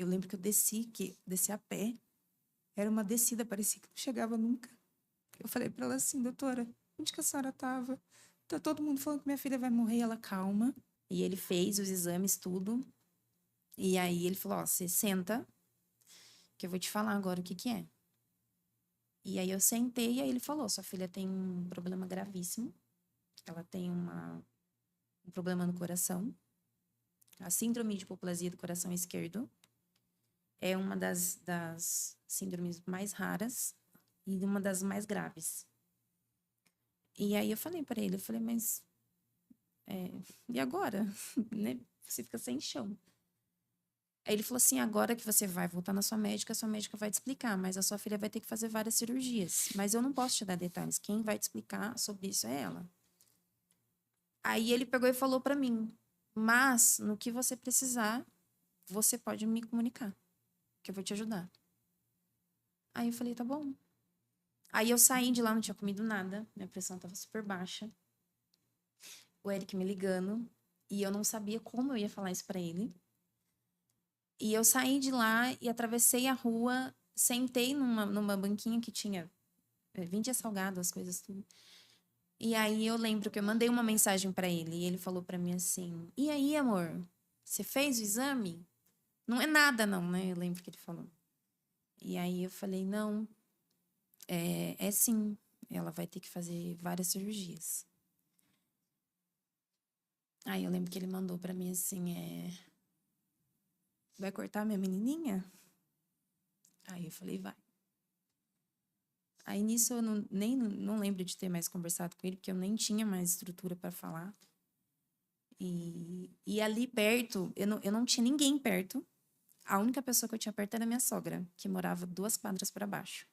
Eu lembro que eu desci a pé. Era uma descida, parecia que não chegava nunca. Eu falei pra ela assim, doutora, onde que a senhora tava? Tá todo mundo falando que minha filha vai morrer. Ela, calma. E ele fez os exames, tudo. E aí ele falou, ó, você senta, que eu vou te falar agora o que que é. E aí eu sentei e aí ele falou, sua filha tem um problema gravíssimo. Ela tem um problema no coração. A síndrome de hipoplasia do coração esquerdo é uma das síndromes mais raras e uma das mais graves. E aí eu falei para ele, eu falei, mas e agora? Né? Você fica sem chão. Aí ele falou assim, agora que você vai voltar na sua médica, a sua médica vai te explicar, mas a sua filha vai ter que fazer várias cirurgias. Mas eu não posso te dar detalhes, quem vai te explicar sobre isso é ela. Aí ele pegou e falou para mim, mas no que você precisar, você pode me comunicar, que eu vou te ajudar. Aí eu falei, tá bom. Aí eu saí de lá, não tinha comido nada, minha pressão tava super baixa. O Eric me ligando, e eu não sabia como eu ia falar isso pra ele. E eu saí de lá e atravessei a rua, sentei numa banquinha que tinha vendia salgado, as coisas tudo. E aí eu lembro que eu mandei uma mensagem pra ele e ele falou pra mim assim: "E aí, amor, você fez o exame?" Não é nada não, né? Eu lembro que ele falou. E aí eu falei: "Não, é sim. Ela vai ter que fazer várias cirurgias." Aí eu lembro que ele mandou pra mim assim: "Vai cortar minha menininha?" Aí eu falei: "Vai." Aí nisso eu não lembro de ter mais conversado com ele, porque eu nem tinha mais estrutura para falar. E ali perto, eu não tinha ninguém perto. A única pessoa que eu tinha perto era minha sogra, que morava 2 quadras para baixo.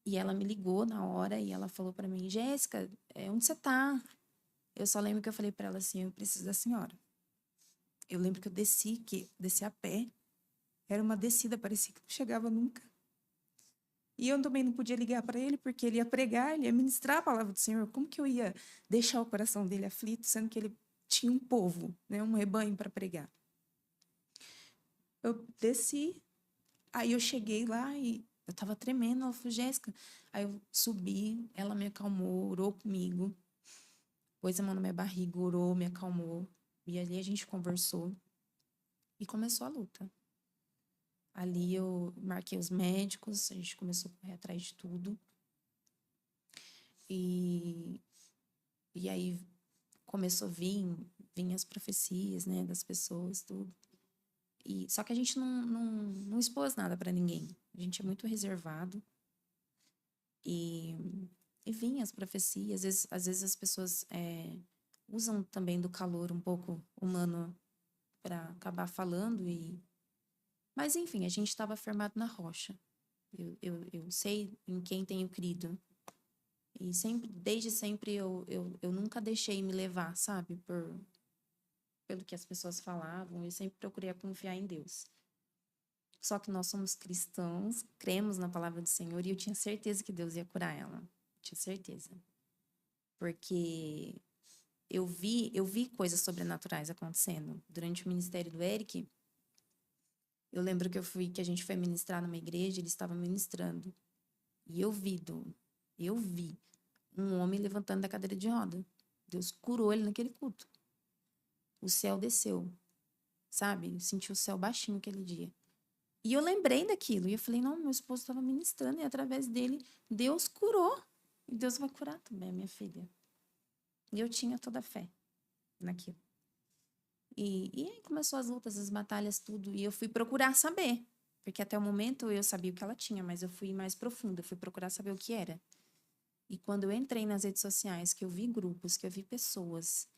E ela me ligou na hora e ela falou para mim: "Jéssica, onde você tá?" Eu só lembro que eu falei para ela assim: "Eu preciso da senhora." Eu lembro que eu desci a pé. Era uma descida, parecia que não chegava nunca. E eu também não podia ligar para ele, porque ele ia pregar, ele ia ministrar a palavra do Senhor. Como que eu ia deixar o coração dele aflito, sendo que ele tinha um povo, né, um rebanho para pregar? Eu desci, aí eu cheguei lá e eu estava tremendo. Ela falou: "Jéssica." Aí eu subi, ela me acalmou, orou comigo, pôs a mão na minha barriga, orou, me acalmou. E ali a gente conversou e começou a luta. Ali eu marquei os médicos, a gente começou a correr atrás de tudo. E, e aí começou a vir as profecias, né, das pessoas, tudo. Só que a gente não expôs nada para ninguém. A gente é muito reservado. E, e vinha as profecias. Às vezes as pessoas usam também do calor um pouco humano para acabar falando. Mas, enfim, a gente estava firmado na rocha. Eu sei em quem tenho crido. E sempre, desde sempre eu nunca deixei me levar, sabe? Pelo que as pessoas falavam. Eu sempre procurei confiar em Deus. Só que nós somos cristãos, cremos na palavra do Senhor e eu tinha certeza que Deus ia curar ela. Tinha certeza. Porque eu vi coisas sobrenaturais acontecendo. Durante o ministério do Eric, eu lembro que a gente foi ministrar numa igreja, ele estava ministrando. E eu vi um homem levantando da cadeira de roda. Deus curou ele naquele culto. O céu desceu, sabe? Eu senti o céu baixinho aquele dia. E eu lembrei daquilo. E eu falei, não, meu esposo estava ministrando e através dele, Deus curou. E Deus vai curar também a minha filha. E eu tinha toda a fé naquilo. E aí começou as lutas, as batalhas, tudo. E eu fui procurar saber. Porque até o momento eu sabia o que ela tinha, mas eu fui mais profunda. Eu fui procurar saber o que era. E quando eu entrei nas redes sociais, que eu vi grupos, que eu vi pessoas,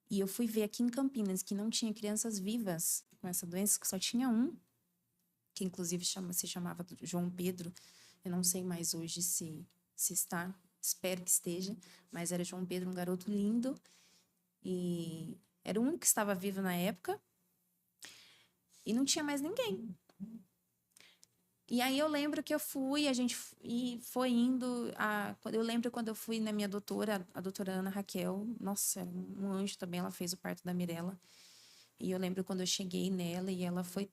e eu fui ver aqui em Campinas que não tinha crianças vivas com essa doença, que só tinha um, que inclusive se chamava João Pedro. Eu não sei mais hoje se está, espero que esteja, mas era João Pedro, um garoto lindo, e era o único que estava vivo na época, e não tinha mais ninguém. E aí eu lembro que eu fui, a gente foi indo. Eu lembro quando eu fui na minha doutora, a doutora Ana Raquel, nossa, um anjo também, ela fez o parto da Mirella. E eu lembro quando eu cheguei nela e ela foi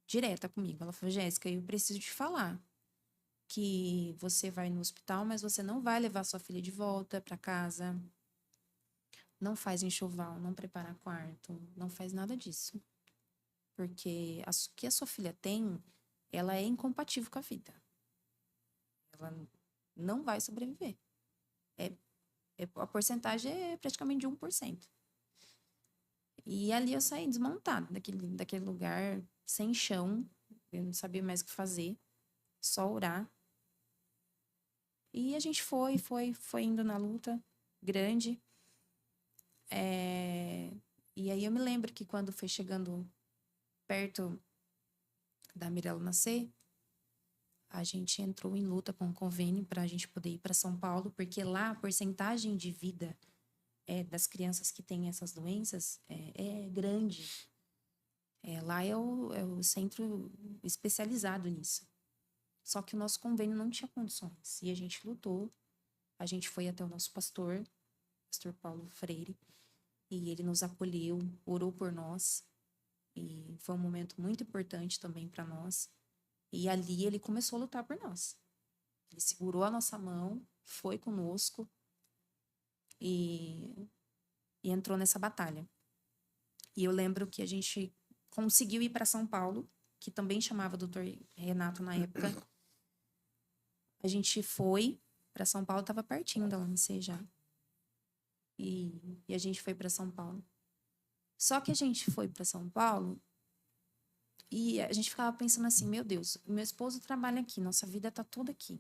direta comigo. Ela falou: Jéssica, eu preciso te falar que você vai no hospital, mas você não vai levar sua filha de volta para casa. Não faz enxoval, não prepara quarto, não faz nada disso. Porque o que a sua filha tem, ela é incompatível com a vida. Ela não vai sobreviver. A porcentagem é praticamente de 1%. E ali eu saí desmontada daquele lugar, sem chão. Eu não sabia mais o que fazer, só orar. E a gente foi indo na luta grande. E aí eu me lembro que quando foi chegando perto da Mirella nascer, a gente entrou em luta com o convênio para a gente poder ir para São Paulo, porque lá a porcentagem de vida das crianças que têm essas doenças é grande. Lá é o centro especializado nisso. Só que o nosso convênio não tinha condições. E a gente lutou. A gente foi até o nosso pastor Paulo Freire, e ele nos acolheu, orou por nós. E foi um momento muito importante também para nós. E ali ele começou a lutar por nós. Ele segurou a nossa mão, foi conosco e entrou nessa batalha. E eu lembro que a gente conseguiu ir para São Paulo, que também chamava Dr. Renato na época. A gente foi para São Paulo, estava pertinho da UNC já. E a gente foi para São Paulo. Só que a gente foi para São Paulo e a gente ficava pensando assim, meu Deus, meu esposo trabalha aqui, nossa vida tá toda aqui.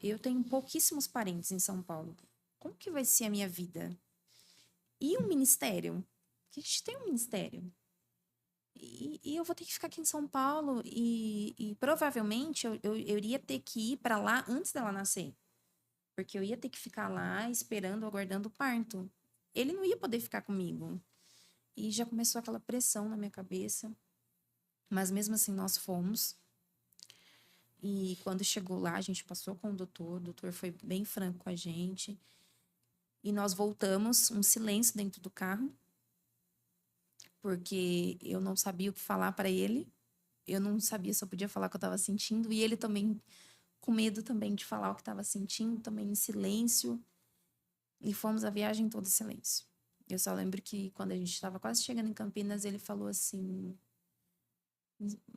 Eu tenho pouquíssimos parentes em São Paulo. Como que vai ser a minha vida? E o ministério? Porque a gente tem um ministério. E eu vou ter que ficar aqui em São Paulo e provavelmente eu iria ter que ir para lá antes dela nascer. Porque eu ia ter que ficar lá esperando, aguardando o parto. Ele não ia poder ficar comigo. E já começou aquela pressão na minha cabeça. Mas mesmo assim nós fomos. E quando chegou lá, a gente passou com o doutor foi bem franco com a gente. E nós voltamos, um silêncio dentro do carro, porque eu não sabia o que falar para ele. Eu não sabia se eu podia falar o que eu estava sentindo. E ele também, com medo também de falar o que estava sentindo, também em silêncio. E fomos a viagem toda em silêncio. Eu só lembro que quando a gente estava quase chegando em Campinas, ele falou assim: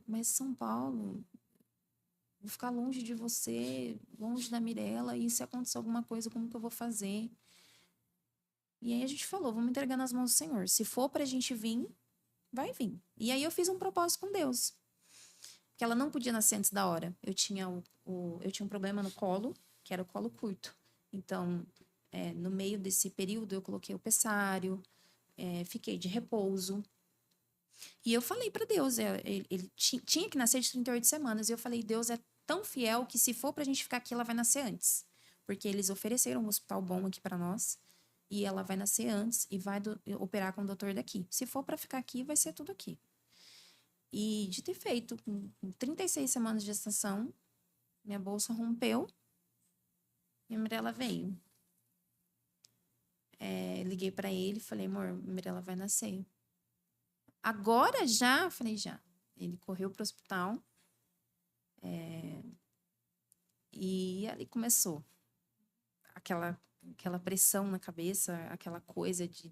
mas São Paulo, vou ficar longe de você, longe da Mirella, e se acontecer alguma coisa, como que eu vou fazer? E aí a gente falou, vamos entregar nas mãos do Senhor. Se for pra gente vir, vai vir. E aí eu fiz um propósito com Deus. Que ela não podia nascer antes da hora. Eu tinha um problema no colo, que era o colo curto. Então, no meio desse período, eu coloquei o pessário, fiquei de repouso. E eu falei para Deus, ele tinha que nascer de 38 semanas. E eu falei, Deus é tão fiel que se for pra gente ficar aqui, ela vai nascer antes. Porque eles ofereceram um hospital bom aqui para nós. E ela vai nascer antes e vai operar com o doutor daqui. Se for para ficar aqui, vai ser tudo aqui. E de ter feito, com 36 semanas de gestação, minha bolsa rompeu e a Mirella veio. Liguei para ele e falei, amor, a Mirella vai nascer. Agora já? Eu falei, já. Ele correu para o hospital. E ali começou aquela pressão na cabeça, aquela coisa de...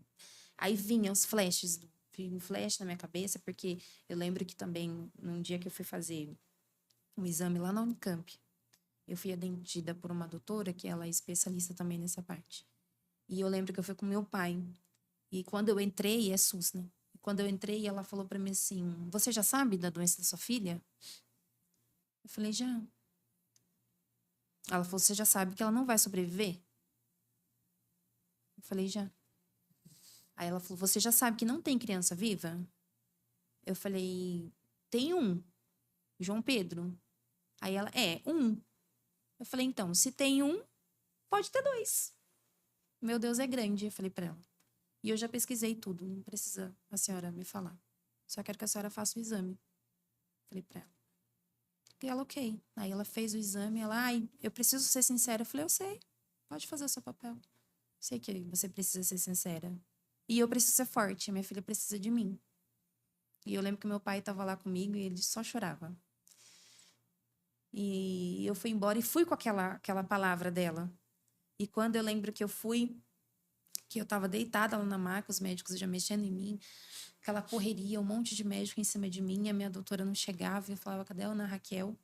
Aí vinham os flashes, um flash na minha cabeça, porque eu lembro que também, num dia que eu fui fazer um exame lá na Unicamp, eu fui atendida por uma doutora, que ela é especialista também nessa parte. E eu lembro que eu fui com meu pai. E quando eu entrei, é SUS, né? E quando eu entrei, ela falou pra mim assim, você já sabe da doença da sua filha? Eu falei, já. Ela falou, você já sabe que ela não vai sobreviver? Eu falei, já. Aí ela falou, você já sabe que não tem criança viva? Eu falei, tem um, João Pedro. Aí ela, um. Eu falei, então, se tem um, pode ter dois. Meu Deus é grande, eu falei pra ela. E eu já pesquisei tudo, não precisa a senhora me falar. Só quero que a senhora faça o exame. Falei pra ela. E ela, ok. Aí ela fez o exame, ela, eu preciso ser sincera. Eu falei, eu sei, pode fazer o seu papel. Sei que você precisa ser sincera. E eu preciso ser forte, minha filha precisa de mim. E eu lembro que meu pai estava lá comigo e ele só chorava. E eu fui embora e fui com aquela palavra dela. E quando eu lembro que eu fui, que eu estava deitada lá na maca, os médicos já mexendo em mim, aquela correria, um monte de médico em cima de mim, a minha doutora não chegava, e eu falava, cadê a Ana Raquel?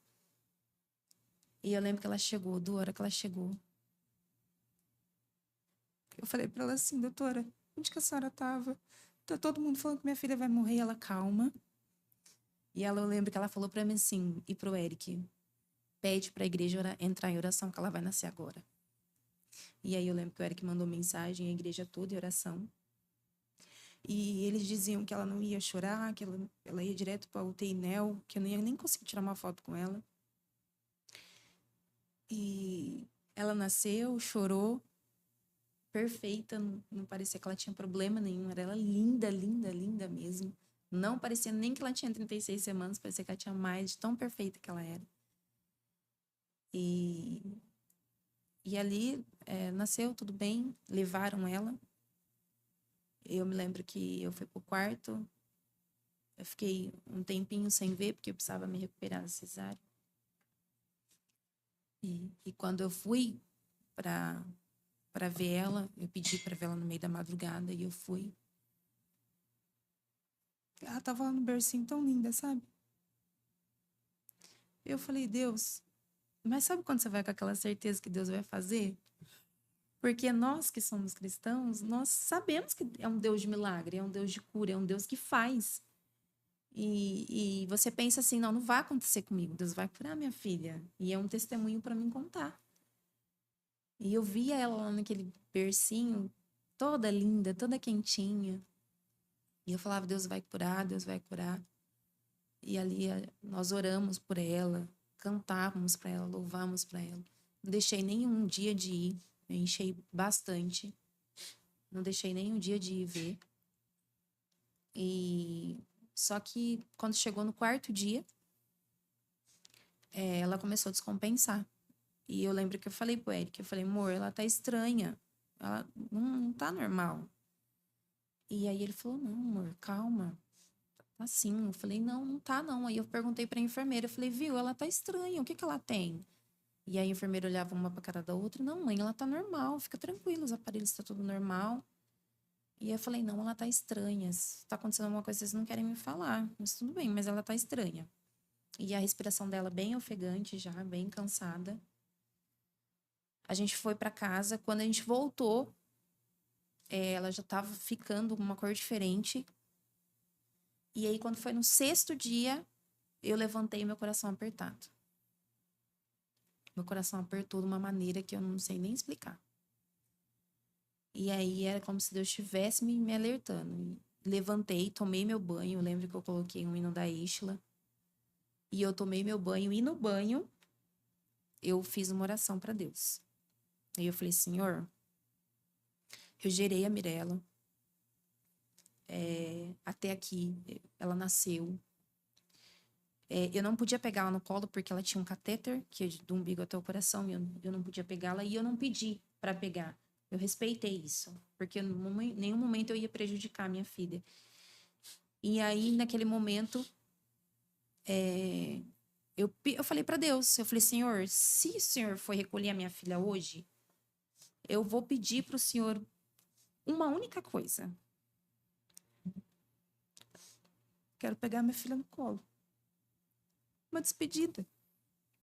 E eu lembro que ela chegou, do hora que ela chegou. Eu falei para ela assim, doutora, onde que a senhora estava? Tá todo mundo falando que minha filha vai morrer, ela calma. E ela, eu lembro que ela falou para mim assim, e pro Eric, pede para a igreja entrar em oração que ela vai nascer agora. E aí eu lembro que o Eric mandou mensagem, a igreja toda em oração. E eles diziam que ela não ia chorar, que ela ia direto para a UTI NEL, que eu não ia nem conseguir tirar uma foto com ela. E ela nasceu, chorou, perfeita, não parecia que ela tinha problema nenhum, era ela linda, linda, linda mesmo. Não parecia nem que ela tinha 36 semanas, parecia que ela tinha mais, de tão perfeita que ela era. E ali nasceu tudo bem, levaram ela. Eu me lembro que eu fui pro quarto, eu fiquei um tempinho sem ver, porque eu precisava me recuperar da cesárea. E quando eu fui para ver ela, eu pedi para ver ela no meio da madrugada e eu fui. Ela tava lá no bercinho tão linda, sabe? Eu falei, Deus, mas sabe quando você vai com aquela certeza que Deus vai fazer? Porque nós que somos cristãos, nós sabemos que é um Deus de milagre, é um Deus de cura, é um Deus que faz. E você pensa assim, não vai acontecer comigo, Deus vai curar minha filha. E é um testemunho para mim contar. E eu via ela lá naquele bercinho, toda linda, toda quentinha. E eu falava, Deus vai curar, Deus vai curar. E ali nós oramos por ela, cantávamos para ela, louvamos para ela. Não deixei nenhum dia de ir, eu enchei bastante. Não deixei nenhum dia de ir ver. E só que quando chegou no quarto dia, ela começou a descompensar. E eu lembro que eu falei pro Eric, eu falei, amor, ela tá estranha. Ela não tá normal. E aí ele falou, não, amor, calma. Tá assim. Eu falei, não, não tá não. Aí eu perguntei pra enfermeira, eu falei, viu, ela tá estranha, o que que ela tem? E aí a enfermeira olhava uma pra cara da outra, não, mãe, ela tá normal, fica tranquila, os aparelhos tá tudo normal. E eu falei, não, ela tá estranha. Se tá acontecendo alguma coisa, vocês não querem me falar. Mas tudo bem, mas ela tá estranha. E a respiração dela bem ofegante já, bem cansada. A gente foi pra casa. Quando a gente voltou, ela já tava ficando uma cor diferente. E aí, quando foi no sexto dia, eu levantei meu coração apertado. Meu coração apertou de uma maneira que eu não sei nem explicar. E aí era como se Deus estivesse me alertando. Levantei, tomei meu banho. Eu lembro que eu coloquei um hino da Isla. E eu tomei meu banho. E no banho, eu fiz uma oração para Deus. Aí eu falei, Senhor, eu gerei a Mirella. Até aqui, ela nasceu. Eu não podia pegá-la no colo porque ela tinha um catéter, que é do umbigo até o coração. E eu não podia pegá-la e eu não pedi para pegar. Eu respeitei isso, porque em nenhum momento eu ia prejudicar minha filha. E aí, naquele momento, eu falei para Deus, eu falei, Senhor, se o Senhor for recolher a minha filha hoje, eu vou pedir para o Senhor uma única coisa. Quero pegar minha filha no colo. Uma despedida.